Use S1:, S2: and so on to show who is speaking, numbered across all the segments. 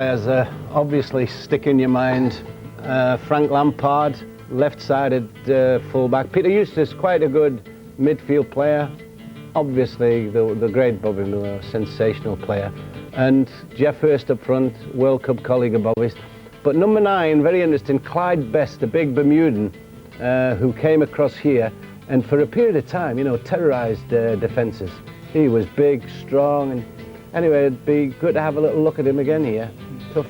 S1: As obviously stick in your mind, Frank Lampard, left-sided fullback. Peter Eustace, quite a good midfield player. Obviously the great Bobby Moore, sensational player. And Jeff Hurst up front, World Cup colleague of Bobby's. But number 9, very interesting, Clyde Best, the big Bermudan, who came across here and for a period of time, you know, terrorised defences. He was big, strong, and anyway, it'd be good to have a little look at him again here. Tough.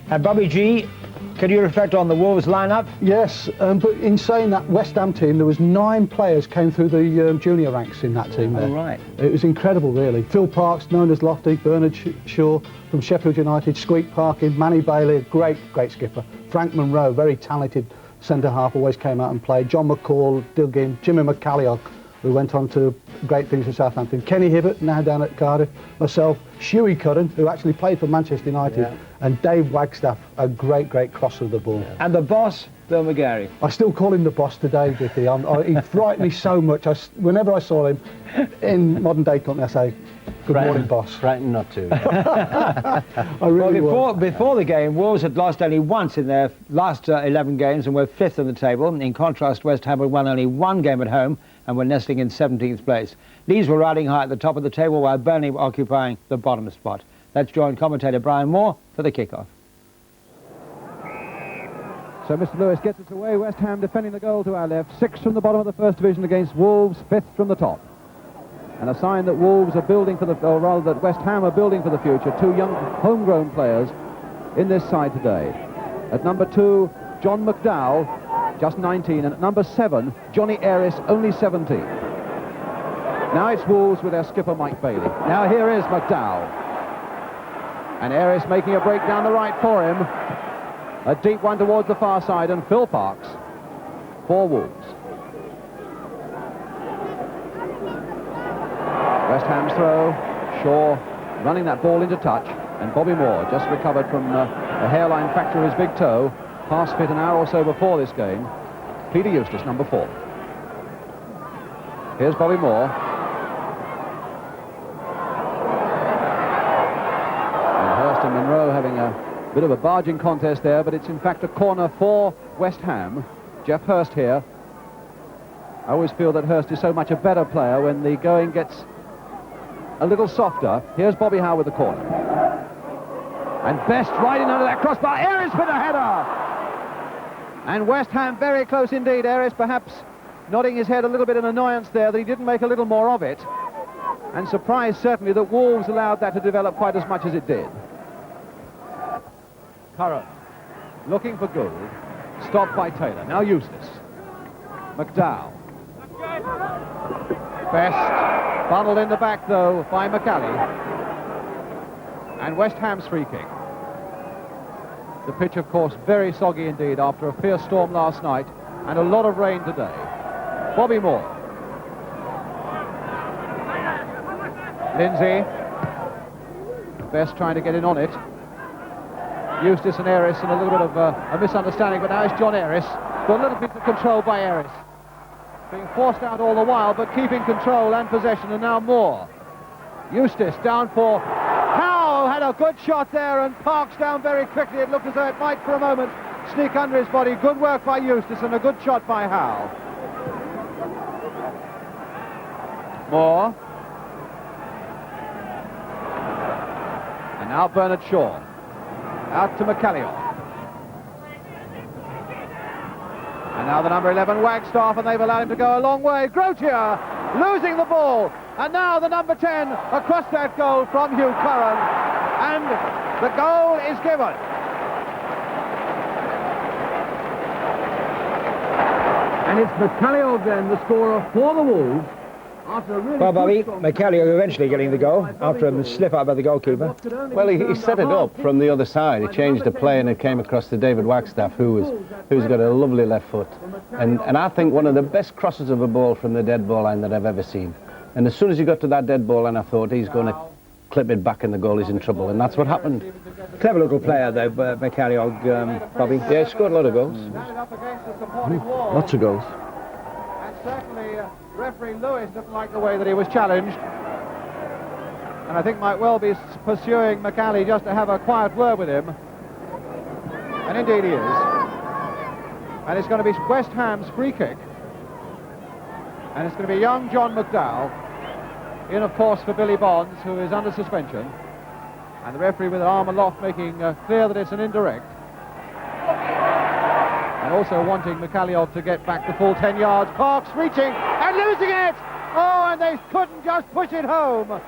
S2: And Bobby G, can you reflect on the Wolves lineup?
S3: Yes, but in saying that West Ham team, there was 9 players came through the junior ranks in that team there.
S2: Oh, right.
S3: It was incredible, really. Phil Parks, known as Lofty, Bernard Shaw from Sheffield United, Squeak Parkin, Manny Bailey, great skipper. Frank Monroe, very talented centre-half, always came out and played. John McCall, Duggan, Jimmy McCalliog, who went on to great things for Southampton. Kenny Hibbert, now down at Cardiff. Myself, Shuey Curran, who actually played for Manchester United. Yeah. And Dave Wagstaff, a great crosser of the ball. Yeah.
S2: And the boss, Bill McGarry.
S3: I still call him the boss today, Dickie. He frightened me so much. Whenever I saw him in modern day company, I say, good morning, boss.
S1: Frightened not to.
S3: I really
S2: before the game, Wolves had lost only once in their last 11 games and were 5th on the table. In contrast, West Ham had won only 1 game at home and were nestling in 17th place. Leeds were riding high at the top of the table while Burnley were occupying the bottom spot. Let's join commentator Brian Moore for the kickoff.
S4: So Mr. Lewis gets us away. West Ham defending the goal to our left. 6 from the bottom of the first division against Wolves, 5th from the top. And a sign that Wolves are building for the, or rather that West Ham are building for the future. 2 young homegrown players in this side today. At number 2, John McDowell, just 19, and at number 7, Johnny Ayres, only 17. Now it's Wolves with their skipper Mike Bailey. Now here is McDowell. And Ayres making a break down the right for him. A deep one towards the far side, and Phil Parks for Wolves. West Ham's throw, Shaw running that ball into touch, and Bobby Moore just recovered from a hairline fracture of his big toe, past fit an hour or so before this game. Peter Eustace, number 4. Here's Bobby Moore. And Hurst and Monroe having a bit of a barging contest there, but it's in fact a corner for West Ham. Jeff Hurst here. I always feel that Hurst is so much a better player when the going gets a little softer. Here's Bobby Howe with the corner. And Best right in under that crossbar. Ayres with a header! And West Ham very close indeed. Ayres perhaps nodding his head a little bit in annoyance there that he didn't make a little more of it. And surprised certainly that Wolves allowed that to develop quite as much as it did. Curran looking for goal. Stopped by Taylor. Now Eustace. McDowell. Best funneled in the back though by McCallie. And West Ham's free kick. The pitch of course very soggy indeed after a fierce storm last night and a lot of rain today. Bobby Moore. Lindsay. Best trying to get in on it. Eustace and Ayres in a little bit of a misunderstanding, but now it's John Ayres. Got a little bit of control by Ayres. Being forced out all the while, but keeping control and possession, and now Moore. Eustace down for Howe, had a good shot there, and Parks down very quickly. It looked as though it might for a moment sneak under his body. Good work by Eustace and a good shot by Howe. Moore. And now Bernard Shaw. Out to McCallion. And now the number 11 Wagstaff, and they've allowed him to go a long way. Grotier losing the ball. And now the number 10 across that goal from Hugh Curran. And the goal is given.
S5: And it's McCallion then, the scorer for the Wolves.
S2: Well, Bobby, McCallion eventually getting the goal after a slip up by the goalkeeper.
S1: Well, he set it up from the other side. He changed the play and it came across to David Wagstaff, who's got a lovely left foot. And I think one of the best crosses of a ball from the dead ball line that I've ever seen. And as soon as he got to that dead ball line, I thought he's going to clip it back and the goal is in trouble. And that's what happened.
S2: Clever little player, though, McCallion, Bobby.
S1: Yeah, he scored a lot of goals.
S3: Lots of goals.
S4: And certainly referee Lewis didn't like the way that he was challenged. and I think might well be pursuing McCallie just to have a quiet word with him. And indeed he is. And it's going to be West Ham's free kick. And it's going to be young John McDowell, in of course for Billy Bonds, who is under suspension. And the referee with an arm aloft making clear that it's an indirect. And also wanting McCallie to get back the full 10 yards. Parks reaching and losing it! Oh, and they couldn't just push it home.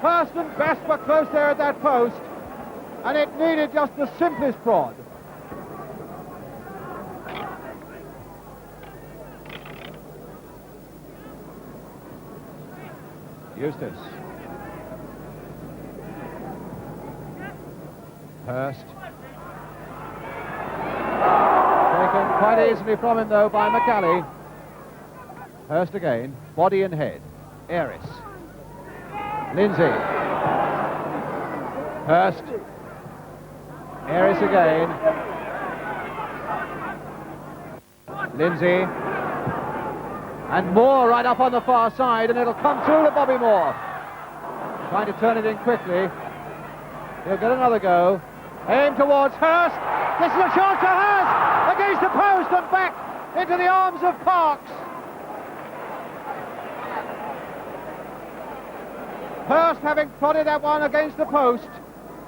S4: Hurst and Best were close there at that post, and it needed just the simplest prod. Eustace. Hurst. Taken quite easily from him, though, by McCallie. Hurst again. Body and head. Eris. Lindsay. Hurst. Eris again. Lindsay. And Moore right up on the far side, and it'll come through to Bobby Moore. Trying to turn it in quickly. He'll get another go. Aim towards Hurst. This is a shot to Hurst against the post and back into the arms of Parks. Hurst having prodded that one against the post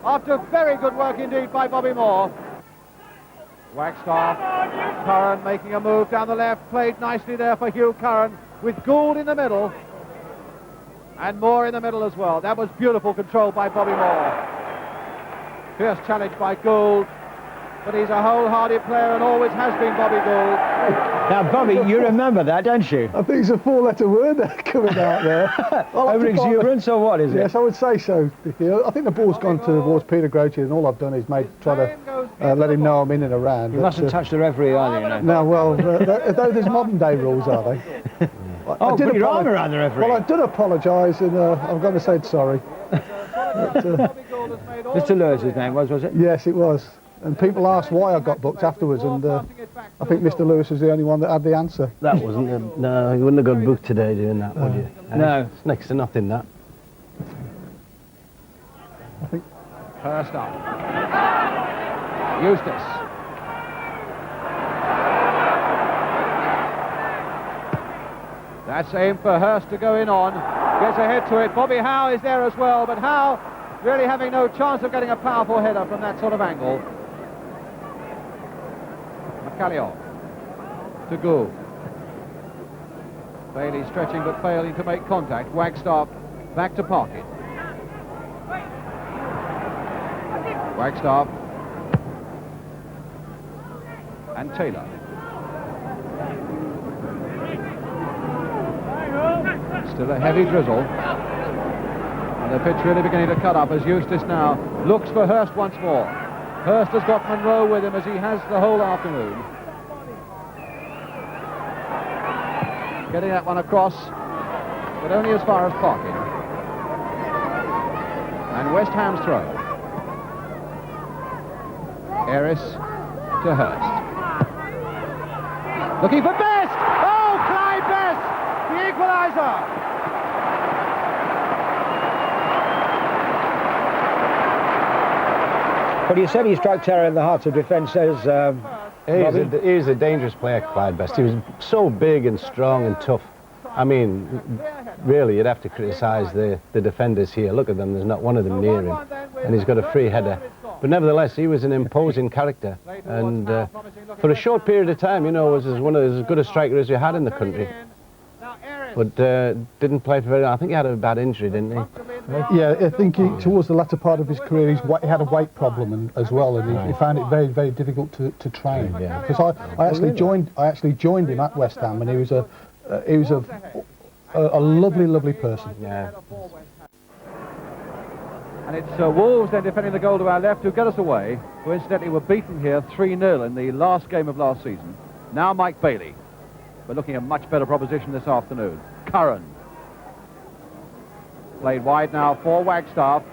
S4: after very good work indeed by Bobby Moore. Wagstaff, Curran making a move down the left, played nicely there for Hugh Curran with Gould in the middle and Moore in the middle as well. That was beautiful control by Bobby Moore. Fierce challenge by Gould, but he's a wholehearted player and always has been, Bobby Gould.
S2: Now, Bobby, you remember that, don't you?
S3: I think it's a four-letter word that's coming out there.
S2: Over exuberance, or what is it?
S3: Yes, I would say so, Dickie. I think the ball's gone towards Peter Grote, and all I've done is try to let him know I'm in and around.
S2: You mustn't touch the referee either, you know.
S3: No, well, there's modern-day rules, are they?
S2: Oh, put your arm around the referee.
S3: Well, I did apologise, and I'm going to say sorry.
S2: Mr. Lewis's name was it?
S3: Yes, it was. And people asked why I got booked afterwards, and I think Mr. Lewis was the only one that had the answer.
S1: That wasn't it. No, you wouldn't have got booked today doing that, would you?
S2: No.
S1: It's next to nothing, that.
S3: I think.
S4: Hurst up. Eustace. That's aim for Hurst to go in on. Gets ahead to it. Bobby Howe is there as well, but Howe really having no chance of getting a powerful header from that sort of angle. McCallie to Gould. Bailey stretching but failing to make contact. Wagstaff back to Parkin. Wagstaff and Taylor. Still a heavy drizzle. And the pitch really beginning to cut up as Eustace now looks for Hurst once more. Hurst has got Monroe with him as he has the whole afternoon. Getting that one across, but only as far as Parkin. And West Ham's throw. Eris to Hurst. Looking for Best! Oh, Clyde Best! The equaliser!
S2: But you said he struck terror in the hearts of defence as
S1: He's a dangerous player, Clyde Best. He was so big and strong and tough. I mean, really, you'd have to criticise the defenders here. Look at them, there's not one of them near him. And he's got a free header. But nevertheless, he was an imposing character. And for a short period of time, you know, was as good a striker as you had in the country. But didn't play for very long. I think he had a bad injury, didn't he?
S3: Yeah, I think towards the latter part of his career, he had a weight problem as well, and he found it very, very difficult to train. Because I actually joined him at West Ham, and he was a lovely, lovely person.
S1: Yeah.
S4: And it's Wolves then defending the goal to our left who get us away, who incidentally were beaten here 3-0 in the last game of last season. Now Mike Bailey. We're looking at a much better proposition this afternoon. Curran. Played wide now for Wagstaff.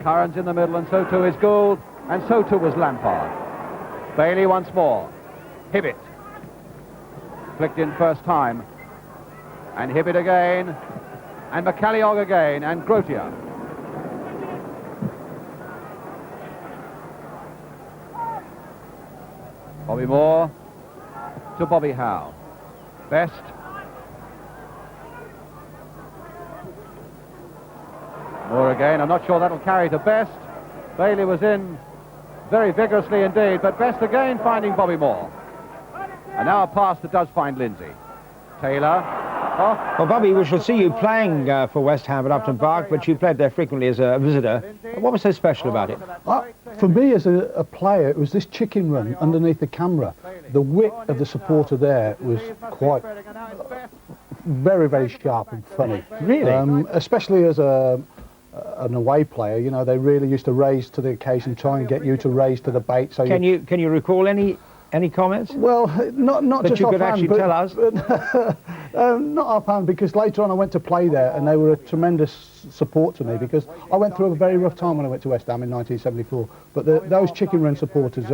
S4: Curran's in the middle, and so too is Gould, and so too was Lampard. Bailey once more. Hibbett. Flicked in first time. And Hibbett again. And McCalliog again, and Grotier. Bobby Moore to Bobby Howe. Best. Moore again. I'm not sure that'll carry to Best. Bailey was in very vigorously indeed, but Best again finding Bobby Moore. And now a pass that does find Lindsay. Taylor. Oh.
S2: Well, Bobby, we shall see you playing for West Ham at Upton Park, but you played there frequently as a visitor. What was so special about it?
S3: For me as a player, it was this chicken run underneath the camera. The wit of the supporter there was quite very, very sharp and funny.
S2: Really?
S3: Especially as an away player, you know, they really used to raise to the occasion, try and get you to raise to the bait. So
S2: can you recall any comments?
S3: Well, not
S2: that
S3: just
S2: you could
S3: offhand,
S2: actually tell us.
S3: Not offhand, because later on I went to play there, and they were a tremendous support to me, because I went through a very rough time when I went to West Ham in 1974. But those chicken run supporters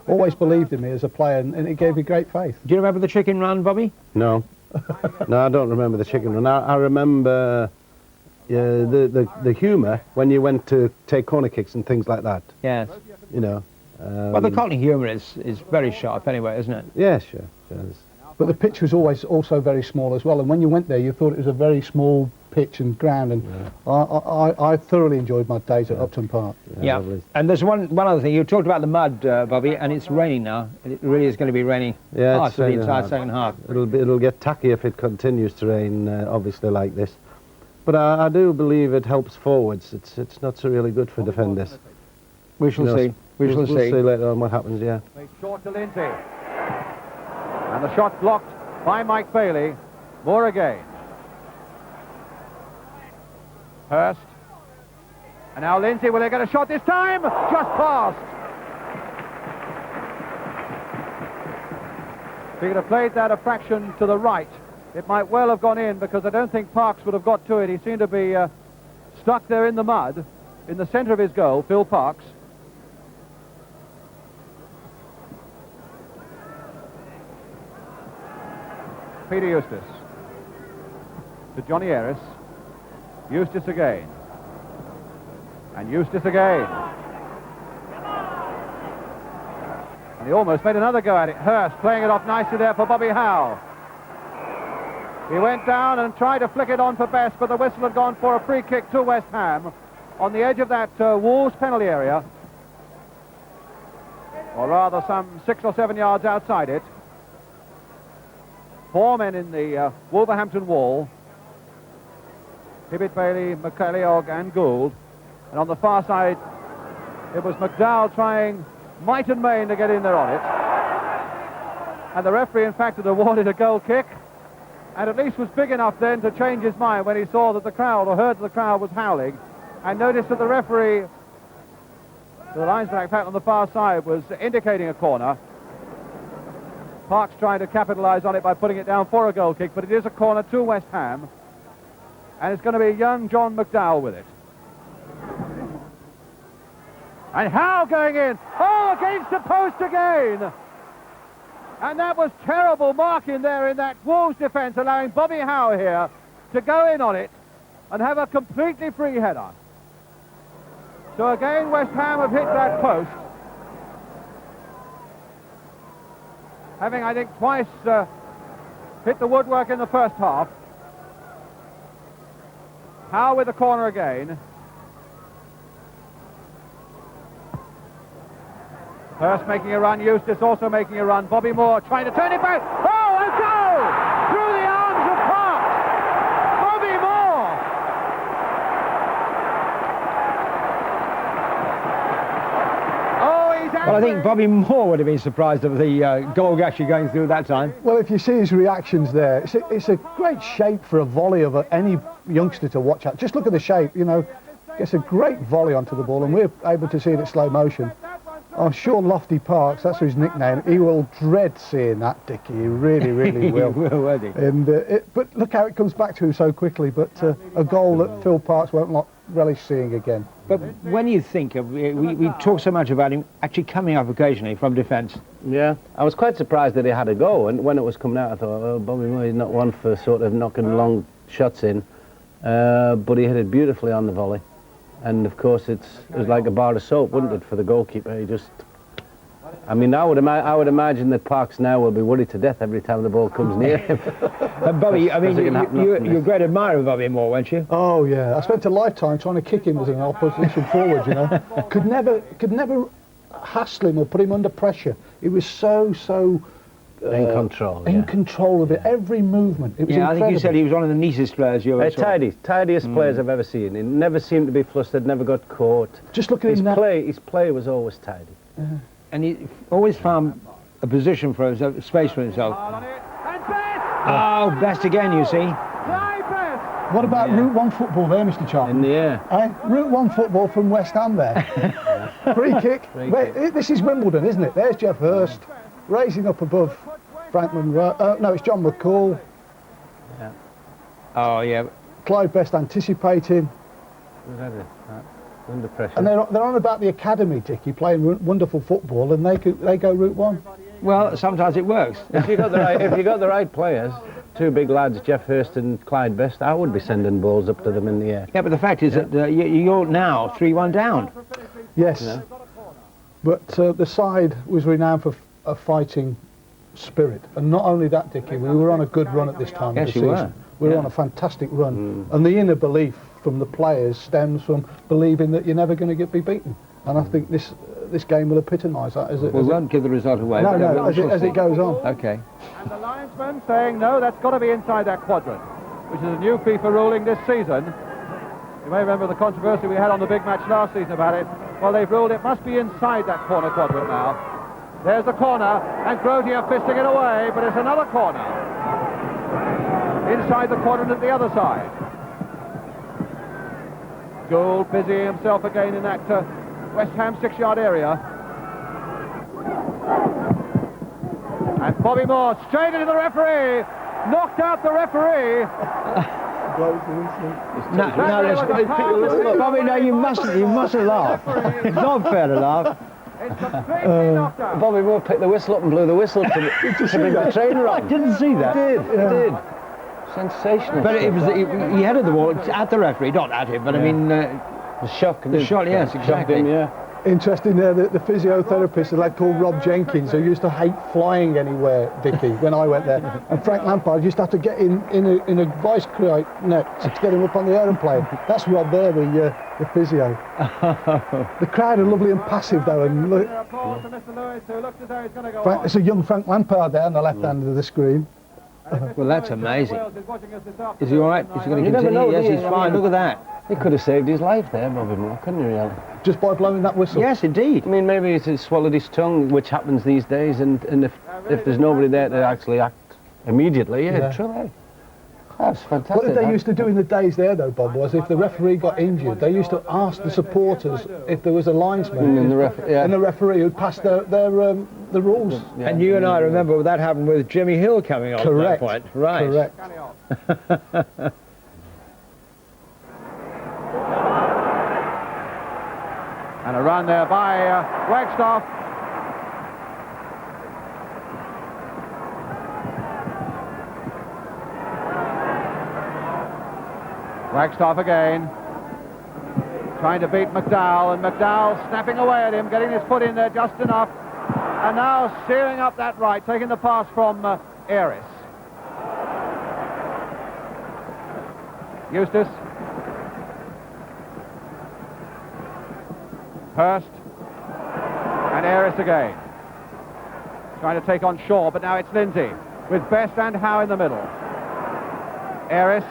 S3: always believed in me as a player, and it gave me great faith.
S2: Do you remember the chicken run, Bobby?
S1: No. No, I don't remember the chicken run. I remember the humour when you went to take corner kicks and things like that.
S2: Yes.
S1: You know.
S2: Well, the Cockney humour is very sharp anyway, isn't it?
S1: Yeah, sure.
S3: But the pitch was always also very small as well, and when you went there you thought it was a very small pitch and ground, and I thoroughly enjoyed my days at Upton Park.
S2: Yeah. And there's one other thing. You talked about the mud, Bobby, and it's raining now. It really is going to be raining hard for the entire second half.
S1: It'll get tacky if it continues to rain, obviously, like this. But I do believe it helps forwards. It's not so really good for defenders.
S2: We shall see.
S1: We'll see later on what happens, yeah.
S4: Short to Lindsay. And the shot blocked by Mike Bailey. Moore again. Hurst. And now Lindsay, will they get a shot this time? Just passed. If he could have played that a fraction to the right, it might well have gone in, because I don't think Parks would have got to it. He seemed to be stuck there in the mud, in the centre of his goal, Phil Parks. Peter Eustace to Johnny Ellis. Eustace again. And Eustace again. And he almost made another go at it. Hurst playing it off nicely there for Bobby Howe. He went down and tried to flick it on for Best, but the whistle had gone for a free kick to West Ham on the edge of that Wolves penalty area. Or rather some 6 or 7 yards outside it. 4 men in the Wolverhampton wall. Hibbett, Bailey, McCalliog and Gould. And on the far side, it was McDowell trying might and main to get in there on it. And the referee, in fact, had awarded a goal kick, and at least was big enough then to change his mind when he saw that the crowd, or heard that the crowd was howling, and noticed that the referee, the linesman Pat on the far side, was indicating a corner. Parks trying to capitalise on it by putting it down for a goal kick, but it is a corner to West Ham, and it's going to be young John McDowell with it. And Howe going in. Oh, against the post again. And that was terrible marking there in that Wolves defence, allowing Bobby Howe here to go in on it and have a completely free header. So again, West Ham have hit that post, having, I think, twice hit the woodwork in the first half. Howe with the corner again. Hurst making a run, Eustace also making a run. Bobby Moore trying to turn it back. Oh, and goal! Through the arms of Parks. Bobby Moore! Oh, he's angry.
S2: Well, I think Bobby Moore would have been surprised of the goal actually going through that time.
S3: Well, if you see his reactions there, it's a great shape for a volley of any youngster to watch out. Just look at the shape, you know. Gets a great volley onto the ball, and we're able to see it in slow motion. I'm sure Lofty Parks, that's his nickname, he will dread seeing that, Dickie. He really, really will.
S2: He will, won't he?
S3: And, but look how it comes back to him so quickly. But a goal that Phil Parks won't relish seeing again.
S2: But when you think of, we talk so much about him actually coming up occasionally from defence.
S1: Yeah, I was quite surprised that he had a go, and when it was coming out I thought, oh, Bobby Moore is not one for sort of knocking long shots in. but he hit it beautifully on the volley. And of course it was like a bar of soap, wouldn't it, for the goalkeeper? He just... I mean, I would imagine that Parks now will be worried to death every time the ball comes near him.
S2: Bobby, I mean, you're a great admirer of Bobby Moore, weren't you?
S3: Oh yeah, I spent a lifetime trying to kick him as an opposition forward. You know, could never hassle him or put him under pressure. He was so
S1: in control.
S3: In control of it, every movement. It was incredible.
S2: I think you said he was one of the neatest players you ever saw.
S1: Tidiest players I've ever seen. He never seemed to be flustered, never got caught.
S3: Just look at
S1: his play was always tidy.
S2: And he always found a position for himself, space for himself. Oh, Best again, you see.
S3: What about Route 1 football there, Mr. Charlton?
S1: In the air.
S3: Route 1 football from West Ham there. Free kick. This is Wimbledon, isn't it? There's Jeff Hurst, raising up above Frank Monroe. No, it's John McCall.
S1: Yeah.
S2: Oh, yeah.
S3: Clive Best anticipating.
S1: Under pressure.
S3: And they're on about the academy, Dickie, playing wonderful football, and they go Route 1.
S2: Well, sometimes it works.
S1: If you got the right players, two big lads, Jeff Hurst and Clyde Best, I would be sending balls up to them in the air.
S2: Yeah, but the fact is that you're now 3-1 down.
S3: Yes,
S1: Yeah.
S3: But the side was renowned for a fighting spirit, and not only that, Dickie, we were on a good run at this time of the season. We were on a fantastic run, and the inner belief from the players stems from believing that you're never going to be beaten, and I think this game will epitomise that.
S2: We won't give the result away.
S3: No, as it goes on.
S2: Okay.
S4: And the linesman saying, no, that's got to be inside that quadrant, which is a new FIFA ruling this season. You may remember the controversy we had on the big match last season about it. Well, they've ruled it must be inside that corner quadrant now. There's the corner, and Grotier fisting it away, but it's another corner. Inside the quadrant at the other side. Gould busying himself again in that West Ham 6-yard area. And Bobby Moore straight into the referee, knocked out the referee.
S2: Bobby, no, you mustn't laugh. It's not fair to laugh.
S4: It's completely knocked out.
S1: Bobby Moore picked the whistle up and blew the whistle to bring the trainer on.
S2: I didn't see that.
S1: He did. Sensational.
S2: But it was he headed the ball at the referee, not at him. But I mean,
S1: the shock.
S2: The shot, yes, exactly.
S1: Him, yeah.
S3: Interesting there, the physiotherapist, a lad called Rob Jenkins, who used to hate flying anywhere, Dickie, when I went there. And Frank Lampard used to have to get in a vice crate net to get him up on the aeroplane. That's Rob there, the physio. The crowd are lovely and passive though, and look, it's a young Frank Lampard there on the left hand of the screen.
S2: Well, that's amazing. Is he all right? Is he going to continue? Yes, he's fine. Look at that.
S1: He could have saved his life there, Bobby Moore, couldn't he, really?
S3: Just by blowing that whistle?
S2: Yes, indeed.
S1: I mean, maybe he swallowed his tongue, which happens these days, and if there's nobody there to actually act immediately, true. That's fantastic.
S3: What they used to do in the days there, though, Bob, was if the referee got injured, they used to ask the supporters if there was a linesman and the referee who'd passed the rules.
S2: Yeah. And you and I remember that happened with Jimmy Hill coming on at that point. Right.
S3: Correct.
S4: And a run there by Wagstaff. Wagstaff again, trying to beat McDowell, and McDowell snapping away at him, getting his foot in there just enough, and now steering up that right, taking the pass from Aris. Eustace. Hurst. And Aris again. Trying to take on Shaw, but now it's Lindsay, with Best and Howe in the middle. Aris.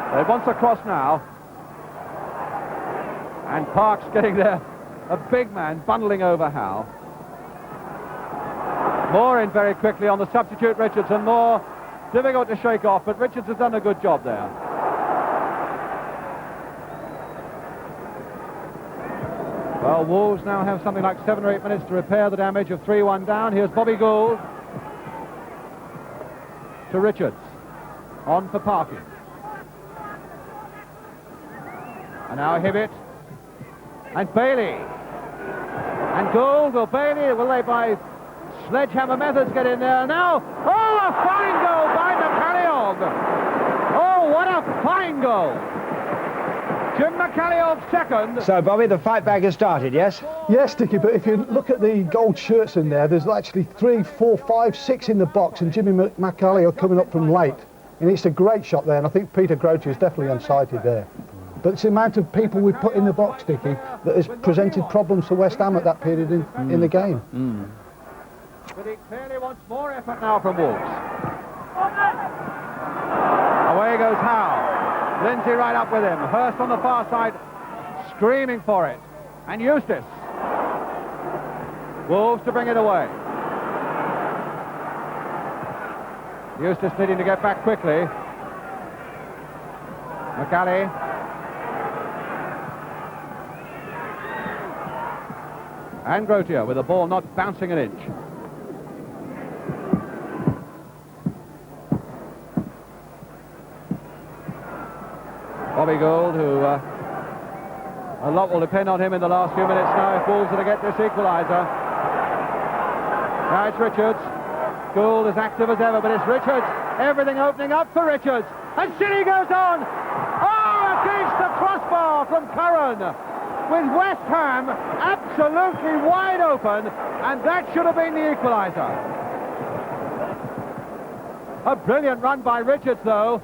S4: They wants a cross now. And Parks getting there. A big man bundling over Howe. Moore in very quickly on the substitute Richardson. Moore difficult to shake off, but Richards has done a good job there. Well, Wolves now have something like 7 or 8 minutes to repair the damage of 3-1 down. Here's Bobby Gould to Richards. On for Parkin. And now Hibbett. And Bailey. And Gould. Will Bailey, will they by sledgehammer methods get in there? Now, oh, a fine goal by McCalliog. Oh, what a fine goal. Jim McCalliog second.
S2: So, Bobby, the fight back has started, yes?
S3: Yes, Dickie, but if you look at the gold shirts in there, there's actually 3, 4, 5, 6 in the box, and Jimmy McCalliog are coming up from late. And it's a great shot there, and I think Peter Grote is definitely unsighted there. But it's the amount of people we put in the box, Dickie, that has presented problems for West Ham at that period in the game.
S4: But he clearly wants more effort now from Wolves. Away goes Howe. Lindsay right up with him. Hurst on the far side, screaming for it. And Eustace. Wolves to bring it away. Eustace needing to get back quickly. McCallie. And Grotier with the ball not bouncing an inch. Bobby Gould, who a lot will depend on him in the last few minutes now if Wolves are to get this equaliser. Now it's Richards. Gould as active as ever, but it's Richards. Everything opening up for Richards. And City goes on. Oh, against the crossbar from Curran. With West Ham absolutely wide open, and that should have been the equaliser. A brilliant run by Richards, though.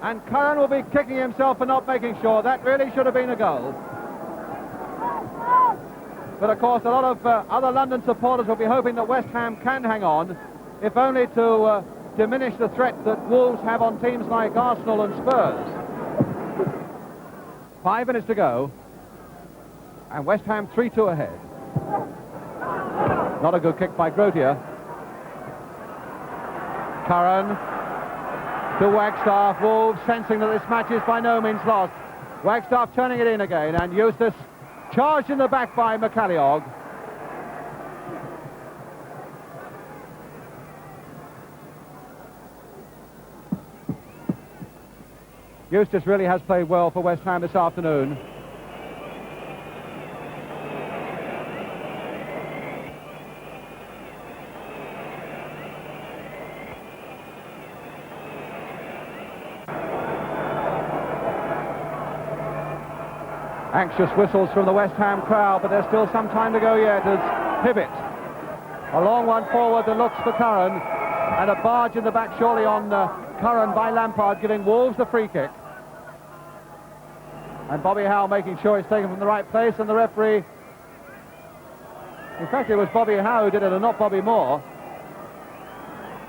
S4: And Curran will be kicking himself for not making sure. That really should have been a goal. But of course, a lot of other London supporters will be hoping that West Ham can hang on, if only to diminish the threat that Wolves have on teams like Arsenal and Spurs. 5 minutes to go, and West Ham 3-2 ahead. Not a good kick by Grotier. Curran to Wagstaff. Wolves sensing that this match is by no means lost. Wagstaff turning it in again, and Eustace charged in the back by McCalliog. Eustace really has played well for West Ham this afternoon. Anxious whistles from the West Ham crowd, but there's still some time to go yet as Pivot. A long one forward that looks for Curran, and a barge in the back surely on Curran by Lampard, giving Wolves the free kick. And Bobby Howe making sure it's taken from the right place, and the referee... In fact, it was Bobby Howe who did it and not Bobby Moore.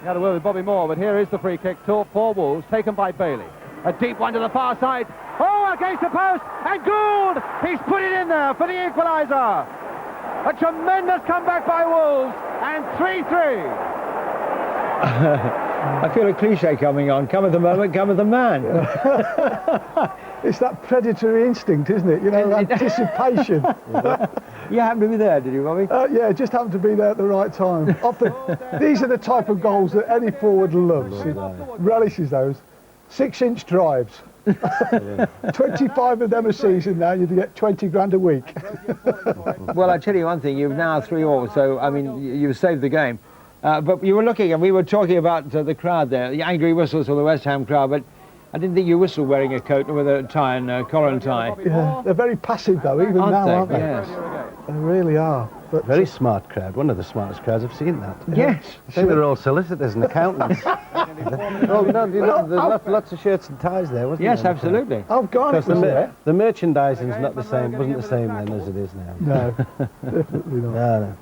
S4: He had a word with Bobby Moore, but here is the free kick for Wolves, taken by Bailey. A deep one to the far side. Oh, against the post, and Gould! He's put it in there for the equaliser. A tremendous comeback by Wolves, and 3-3.
S2: I feel a cliche coming on. Come at the moment, come at the man.
S3: It's that predatory instinct, isn't it? You know, anticipation.
S2: You happened to be there, did you, Bobby?
S3: Yeah, just happened to be there at the right time. These are the type of goals that any forward loves. He relishes those. 6-inch drives. 25 of them a season now, you'd get 20 grand a week.
S2: Well, I tell you one thing, you've now 3-3, so, I mean, you've saved the game. But you were looking, and we were talking about the crowd there, the angry whistles of the West Ham crowd, but I didn't think you whistled wearing a coat with a tie and collar and tie.
S3: Yeah, they're very passive, though, even now, aren't they?
S2: Yes.
S3: They really are. But
S1: Very smart crowd, one of the smartest crowds I've seen that.
S2: Yes.
S1: I think they're all solicitors and accountants. Oh, no, there's lots of shirts and ties there, wasn't there?
S2: Yes, absolutely.
S3: I've gone
S1: Because
S3: was there.
S1: the merchandising's not the same, wasn't the same then as it is now.
S3: No, definitely not.
S1: No.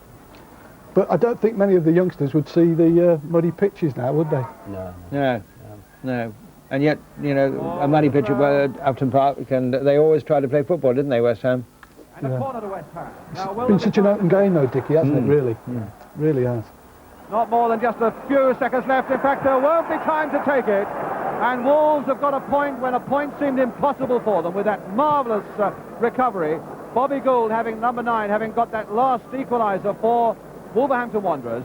S3: But I don't think many of the youngsters would see the muddy pitches now, would they?
S2: No. And yet, you know, a muddy pitch at Upton Park, and they always tried to play football, didn't they, West Ham?
S4: And a corner to West Ham.
S3: It's been such an open game, though, Dickie, hasn't it, really? Really has.
S4: Not more than just a few seconds left. In fact, there won't be time to take it. And Wolves have got a point when a point seemed impossible for them with that marvellous recovery. Bobby Gould, having number 9, having got that last equaliser for Wolverhampton Wanderers.